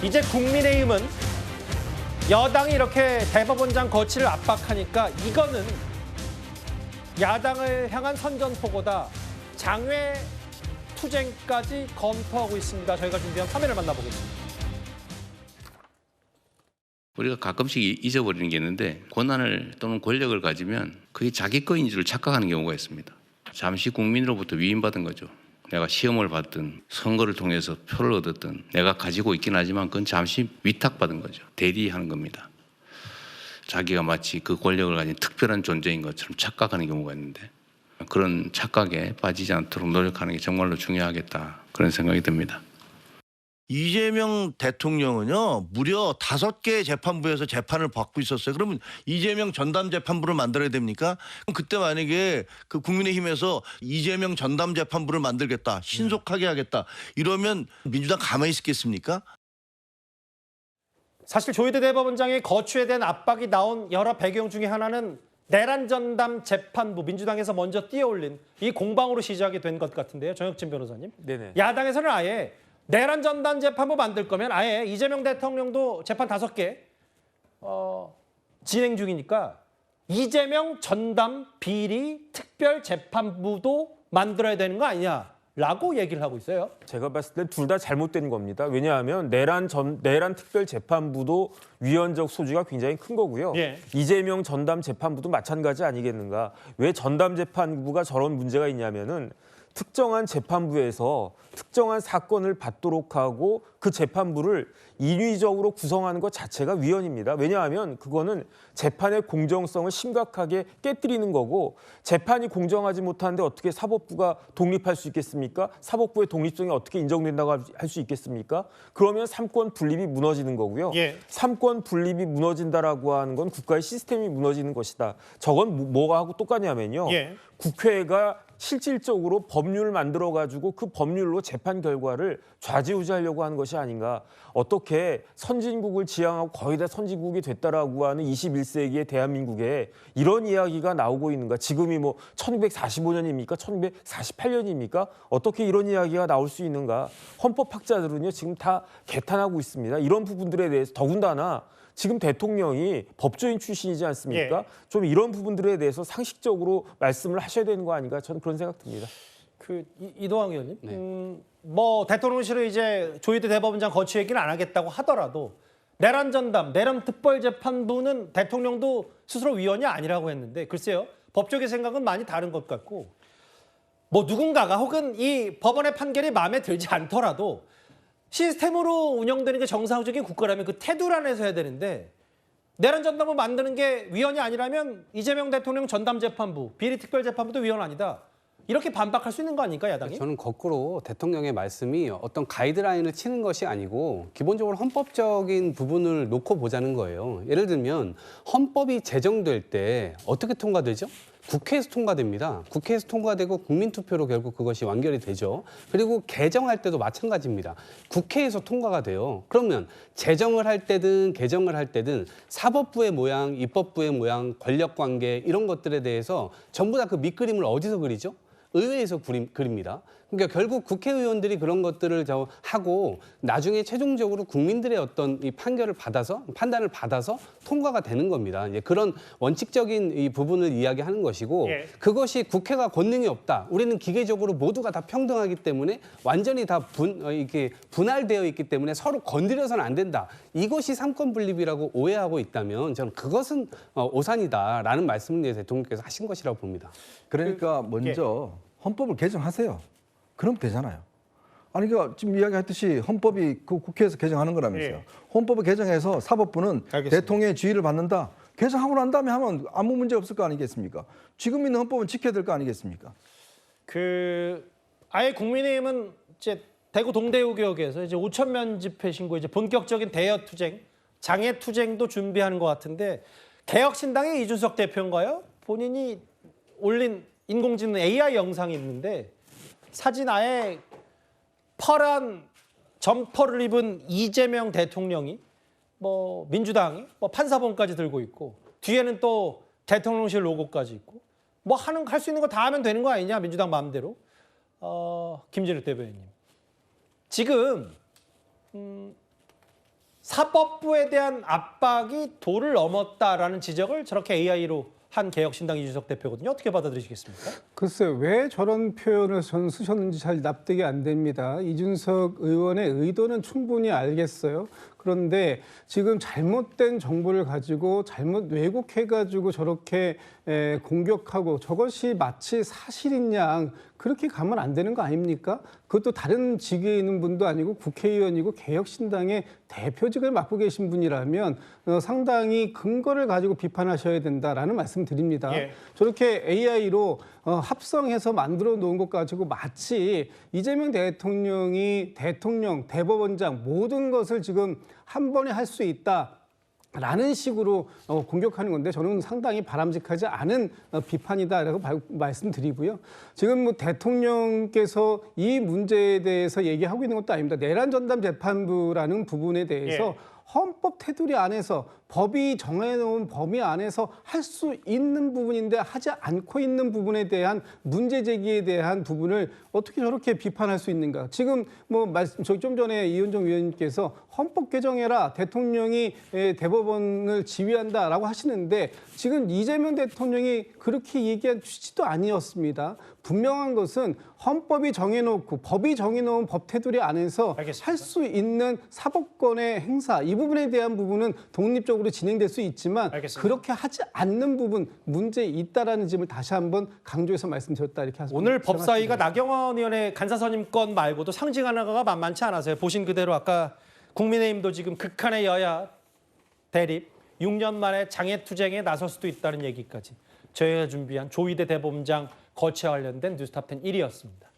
이제 국민의힘은 여당이 이렇게 대법원장 거취를 압박하니까 이거는 야당을 향한 선전포고다. 장외 투쟁까지 검토하고 있습니다. 저희가 준비한 화면을 만나보겠습니다. 우리가 가끔씩 잊어버리는 게 있는데 권한을 또는 권력을 가지면 그게 자기 거인 줄 착각하는 경우가 있습니다. 잠시 국민으로부터 위임받은 거죠. 내가 시험을 받든 선거를 통해서 표를 얻었든 내가 가지고 있긴 하지만 그건 잠시 위탁받은 거죠. 대리하는 겁니다. 자기가 마치 그 권력을 가진 특별한 존재인 것처럼 착각하는 경우가 있는데 그런 착각에 빠지지 않도록 노력하는 게 정말로 중요하겠다 그런 생각이 듭니다. 이재명 대통령은요 무려 5개의 재판부에서 재판을 받고 있었어요. 그러면 이재명 전담재판부를 만들어야 됩니까? 그럼 그때 만약에 그 국민의힘에서 이재명 전담재판부를 만들겠다, 신속하게 하겠다 이러면 민주당 가만히 있겠습니까? 사실 조희대 대법원장의 거취에 대한 압박이 나온 여러 배경 중에 하나는 내란 전담 재판부, 민주당에서 먼저 띄어올린 이 공방으로 시작이 된 것 같은데요. 정혁진 변호사님. 네네. 야당에서는 아예 내란 전담 재판부 만들 거면 아예 이재명 대통령도 재판 5개 진행 중이니까 이재명 전담 비리 특별 재판부도 만들어야 되는 거 아니냐라고 얘기를 하고 있어요. 제가 봤을 때 둘 다 잘못된 겁니다. 왜냐하면 내란 특별 재판부도 위헌적 소지가 굉장히 큰 거고요. 예. 이재명 전담 재판부도 마찬가지 아니겠는가? 왜 전담 재판부가 저런 문제가 있냐면은 특정한 재판부에서 특정한 사건을 받도록 하고 그 재판부를 인위적으로 구성하는 것 자체가 위헌입니다. 왜냐하면 그거는 재판의 공정성을 심각하게 깨뜨리는 거고 재판이 공정하지 못한데 어떻게 사법부가 독립할 수 있겠습니까? 사법부의 독립성이 어떻게 인정된다고 할 수 있겠습니까? 그러면 삼권 분립이 무너지는 거고요. 예. 삼권 분립이 무너진다라고 하는 건 국가의 시스템이 무너지는 것이다. 저건 뭐가 하고 똑같냐면요. 예. 국회가 실질적으로 법률을 만들어가지고 그 법률로 재판 결과를 좌지우지하려고 하는 것이 아닌가. 어떻게 선진국을 지향하고 거의 다 선진국이 됐다라고 하는 21세기의 대한민국에 이런 이야기가 나오고 있는가. 지금이 뭐 1945년입니까? 1948년입니까? 어떻게 이런 이야기가 나올 수 있는가. 헌법학자들은요 지금 다 개탄하고 있습니다. 이런 부분들에 대해서 더군다나 지금 대통령이 법조인 출신이지 않습니까? 예. 좀 이런 부분들에 대해서 상식적으로 말씀을 하셔야 되는 거 아닌가 저는 그런 생각 듭니다. 이도항 의원님, 뭐 대통령실은 이제 조희대 대법원장 거취 얘기는 안 하겠다고 하더라도 내란 전담, 내란 특별재판부는 대통령도 스스로 위헌이 아니라고 했는데 글쎄요 법조계 생각은 많이 다른 것 같고 뭐 누군가가 혹은 이 법원의 판결이 마음에 들지 않더라도 시스템으로 운영되는 게 정상적인 국가라면 그 태도를 안에서 해야 되는데 내란 전담을 만드는 게 위헌이 아니라면 이재명 대통령 전담재판부, 비리특별재판부도 위헌 아니다. 이렇게 반박할 수 있는 거 아닙니까, 야당이? 저는 거꾸로 대통령의 말씀이 어떤 가이드라인을 치는 것이 아니고 기본적으로 헌법적인 부분을 놓고 보자는 거예요. 예를 들면 헌법이 제정될 때 어떻게 통과되죠? 국회에서 통과됩니다. 국회에서 통과되고 국민투표로 결국 그것이 완결이 되죠. 그리고 개정할 때도 마찬가지입니다. 국회에서 통과가 돼요. 그러면 제정을 할 때든 개정을 할 때든 사법부의 모양, 입법부의 모양, 권력관계 이런 것들에 대해서 전부 다 그 밑그림을 어디서 그리죠? 의회에서 그립니다. 그러니까 결국 국회의원들이 그런 것들을 하고 나중에 최종적으로 국민들의 어떤 이 판단을 받아서 통과가 되는 겁니다. 이제 그런 원칙적인 이 부분을 이야기하는 것이고 예. 그것이 국회가 권능이 없다. 우리는 기계적으로 모두가 다 평등하기 때문에 완전히 다 이렇게 분할되어 있기 때문에 서로 건드려서는 안 된다. 이것이 삼권 분립이라고 오해하고 있다면 저는 그것은 오산이다라는 말씀을 대통령께서 하신 것이라고 봅니다. 그러니까 먼저 헌법을 개정하세요. 그럼 되잖아요. 아니 그러니까 지금 이야기했듯이 헌법이 그 국회에서 개정하는 거라면서요. 예. 헌법을 개정해서 사법부는 알겠습니다. 대통령의 지휘를 받는다. 개정하고 난 다음에 하면 아무 문제 없을 거 아니겠습니까? 지금 있는 헌법은 지켜야 될 거 아니겠습니까? 아예 국민의힘은 이제 대구 동대구역에서 이제 5,000명 집회 신고 이제 본격적인 대여 투쟁, 장애 투쟁도 준비하는 것 같은데 개혁신당의 이준석 대표인가요? 본인이 올린 인공지능 AI 영상이 있는데 사진 아예 파란 점퍼를 입은 이재명 대통령이 뭐 민주당이 뭐 판사본까지 들고 있고 뒤에는 또 대통령실 로고까지 있고 뭐 할 수 있는 거 다 하면 되는 거 아니냐 민주당 마음대로. 김진욱 대변인님. 지금 사법부에 대한 압박이 도를 넘었다라는 지적을 저렇게 AI로 한 개혁신당 이준석 대표거든요. 어떻게 받아들이시겠습니까? 글쎄요, 왜 저런 표현을 전 쓰셨는지 잘 납득이 안 됩니다. 이준석 의원의 의도는 충분히 알겠어요. 그런데 지금 잘못된 정보를 가지고 잘못 왜곡해가지고 저렇게 공격하고 저것이 마치 사실인 양 그렇게 가면 안 되는 거 아닙니까? 그것도 다른 직위에 있는 분도 아니고 국회의원이고 개혁신당의 대표직을 맡고 계신 분이라면 상당히 근거를 가지고 비판하셔야 된다라는 말씀 드립니다. 예. 저렇게 AI로 합성해서 만들어 놓은 것 가지고 마치 이재명 대통령이 대통령, 대법원장 모든 것을 지금 한 번에 할 수 있다. 라는 식으로 공격하는 건데 저는 상당히 바람직하지 않은 비판이다라고 말씀드리고요. 지금 뭐 대통령께서 이 문제에 대해서 얘기하고 있는 것도 아닙니다. 내란 전담 재판부라는 부분에 대해서 헌법 테두리 안에서 법이 정해놓은 범위 안에서 할 수 있는 부분인데 하지 않고 있는 부분에 대한 문제 제기에 대한 부분을 어떻게 저렇게 비판할 수 있는가? 지금 뭐 좀 전에 이현정 위원님께서 헌법 개정해라 대통령이 대법원을 지휘한다라고 하시는데 지금 이재명 대통령이 그렇게 얘기한 취지도 아니었습니다. 분명한 것은 헌법이 정해놓고 법이 정해놓은 법 테두리 안에서 할 수 있는 사법권의 행사 이 부분에 대한 부분은 독립적으로 진행될 수 있지만 알겠습니다. 그렇게 하지 않는 부분 문제 있다라는 점을 다시 한번 강조해서 말씀드렸다 이렇게 하습니다. 오늘 법사위가 나경원 의원의 간사선임 건 말고도 상징 하나가 만만치 않아서요. 보신 그대로 아까 국민의힘도 지금 극한의 여야 대립 6년 만에 장애투쟁에 나설 수도 있다는 얘기까지 저희가 준비한 조희대 대법원장 거치와 관련된 뉴스탑10 1위였습니다.